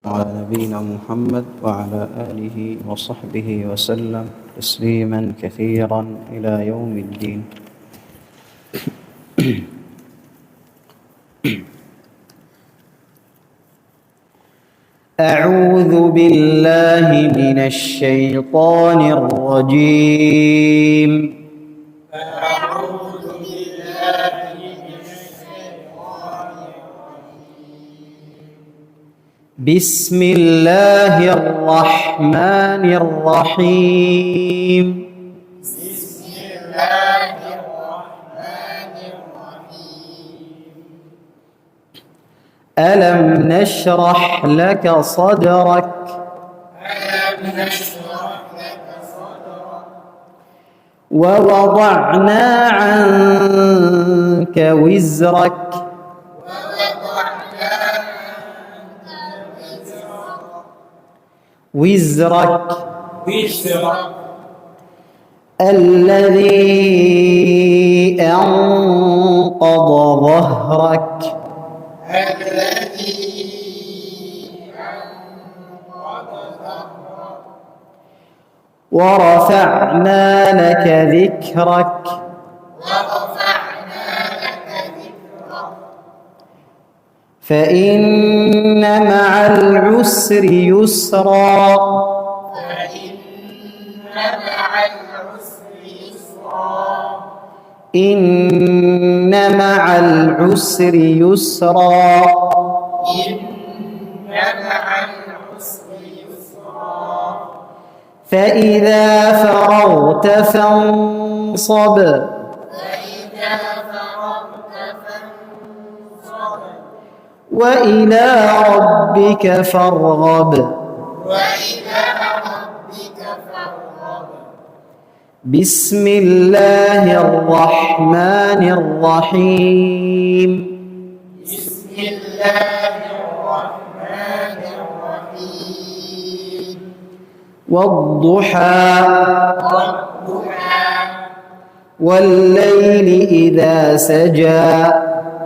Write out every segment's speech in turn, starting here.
على نبينا محمد وعلى آله وصحبه وسلم تسليما كثيرا إلى يوم الدين. أعوذ بالله من الشيطان الرجيم. بسم الله الرحمن الرحيم. بسم الله الرحمن الرحيم. ألم نشرح لك صدرك ألم نشرح لك صدرك ووضعنا عنك وزرك وزرك الذي أنقض ظهرك الذي أنقض ظهرك ورفعنا لك ذكرك ورفعنا لك ذكرك فإن مع العسر يسرا فإن مع العسر يسرا إن مع العسر يسرا إن مع العسر يسرا فإذا فرغت فانصب فإذا فرغت فانصب وإلى ربك فارغب وإلى ربك فارغب. بسم الله الرحمن الرحيم. بسم الله الرحمن الرحيم. والضحى والضحى والليل إذا سجى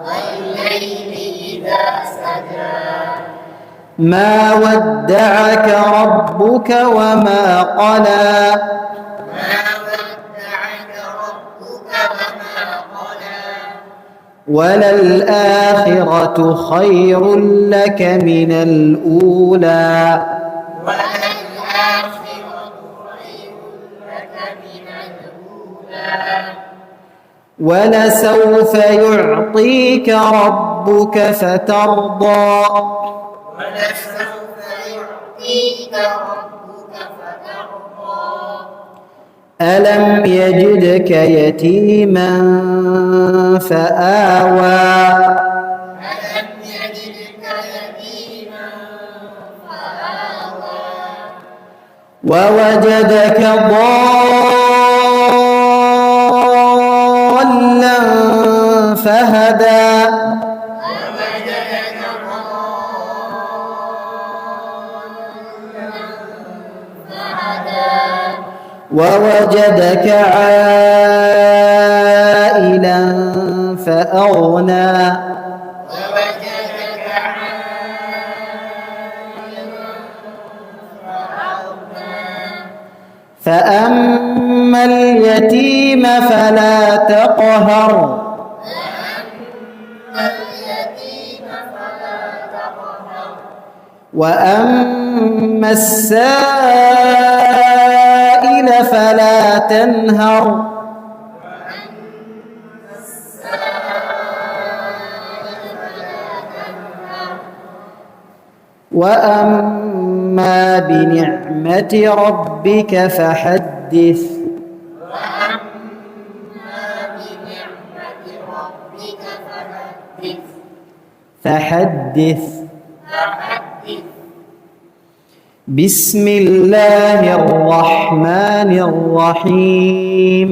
والليل إذا سجى ما ودعك ربك وما قلى ما ودعك ربك وما قلى وللآخرة خير لك من الأولى وللآخرة خير لك من الأولى ولسوف يعطيك ربك فترضى ولسوف يعطيك ربك فترضى ألم يجدك يتيما فآوى ألم يجدك يتيما فآوى ووجدك ضالا فهدى ووجدك فهدى ووجدك عائلا فأغنى ووجدك عائلا فأغنى فأما اليتيم فلا تقهر اليتيم فلا تقهر وأما السائل فلا تنهر وأما بنعمة ربك فحدث بنعمة ربك فحدث فحدث فحدث. بسم الله الرحمن الرحيم.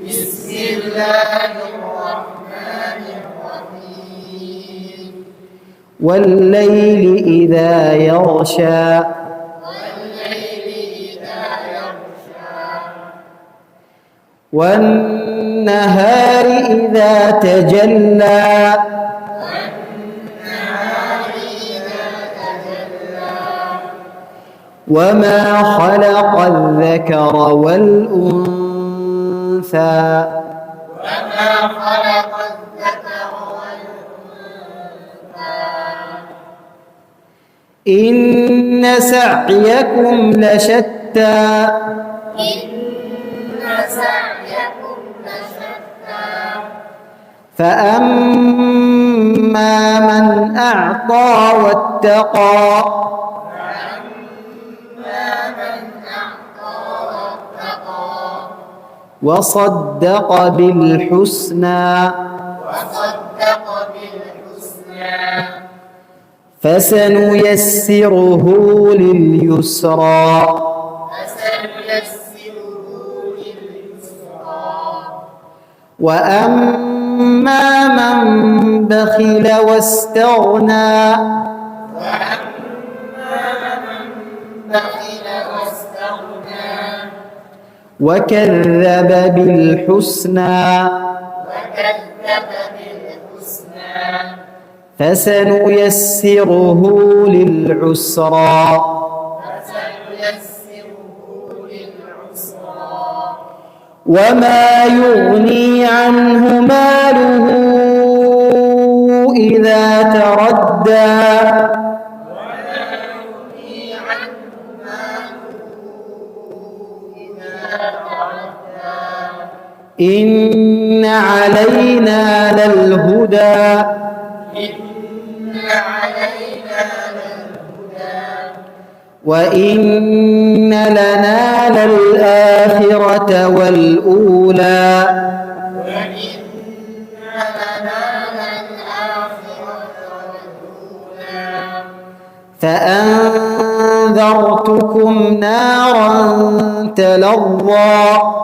بسم الله الرحمن الرحيم. والليل إذا يغشى والليل إذا يغشى والنهار إذا تجلى والنهار إذا تجلى وما خلق الذكر والأنثى وما خلق الذكر والأنثى إن سعيكم لشتى إن سعيكم لشتى فأما من أعطى واتقى وصدق بالحسنى فسنيسره لليسرى وأما من بخل واستغنى وكذب بالحسنى فسنيسره للعسرى وما يغني عنه ماله إذا تردى إن علينا للهدى وإن لنا للآخرة والأولى فأنذرتكم نارا تلظى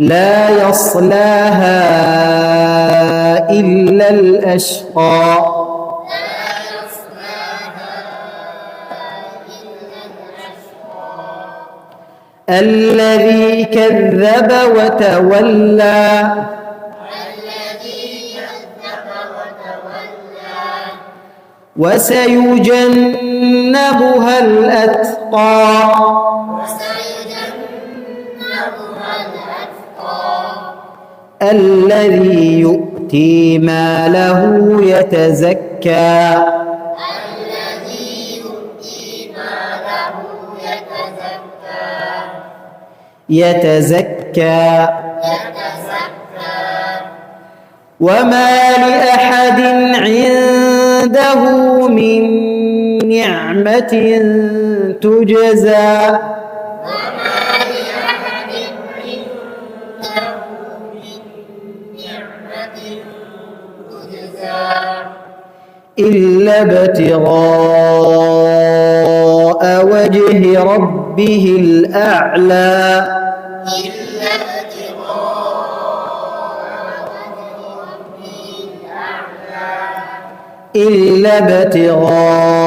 لا يصلاها إلا الأشقى الذي كذب وتولى وسيجنبها الأتقى الذي يؤتي ماله يتزكى وما لأحد عنده من نعمة تجزى إلا ابتغاء وجه ربه الأعلى إلا ابتغاء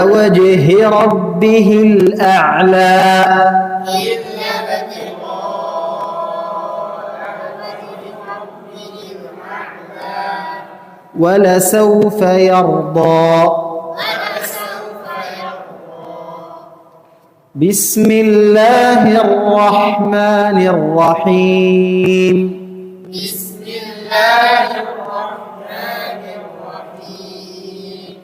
وجه ربه الأعلى ولسوف يرضى بسم الله الرحمن الرحيم بسم الله الرحمن الرحيم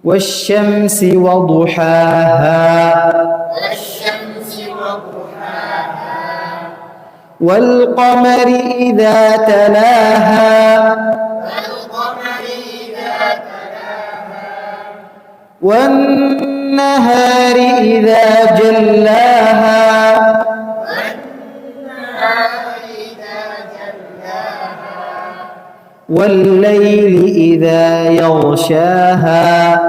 والشمس وضحاها والقمر إذا تلاها والنهار إذا جلاها والليل إذا يغشاها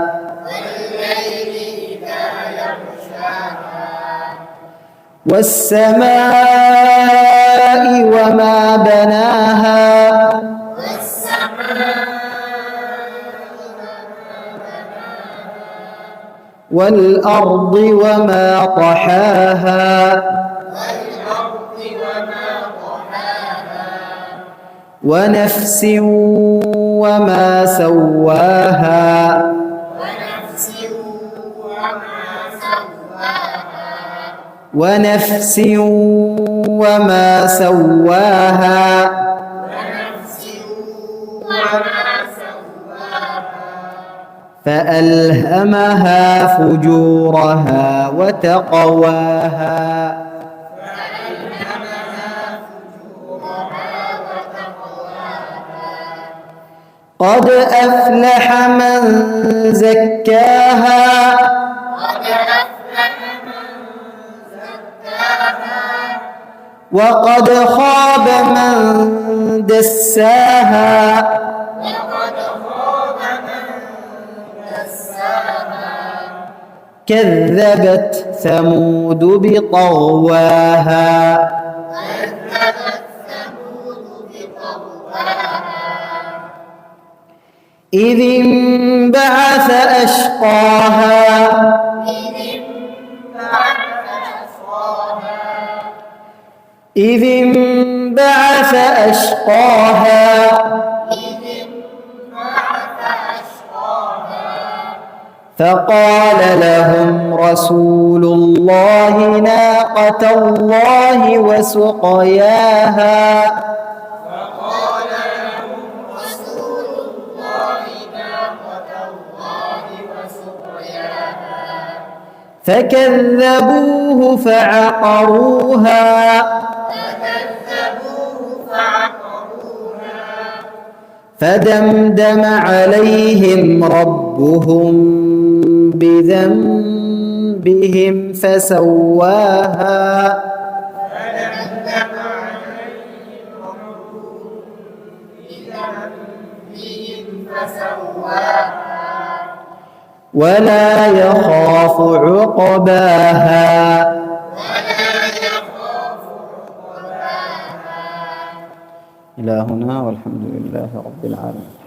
والسماء وما بناها والأرض وما طحاها ونفس وما سواها ونفس وما سواها ونفس وما سواها ونفس وما سواها فألهمها فجورها وتقواها قد أفلح من زكاها قد أفلح من زكاها وقد خاب من دساها وقد خاب من دساها كذبت ثمود بطغواها كذبت ثمود بطغواها إذ انبعث أشقاها إذ انبعث أشقاها إذ انبعث أشقاها فقال لهم رسول الله ناقة الله وسقياها رسول الله ناقة الله وسقياها فكذبوه فعقروها فدمدم عليهم ربهم بذنبهم فسواها ولا يخاف عقباها إلى هنا والحمد لله رب العالمين.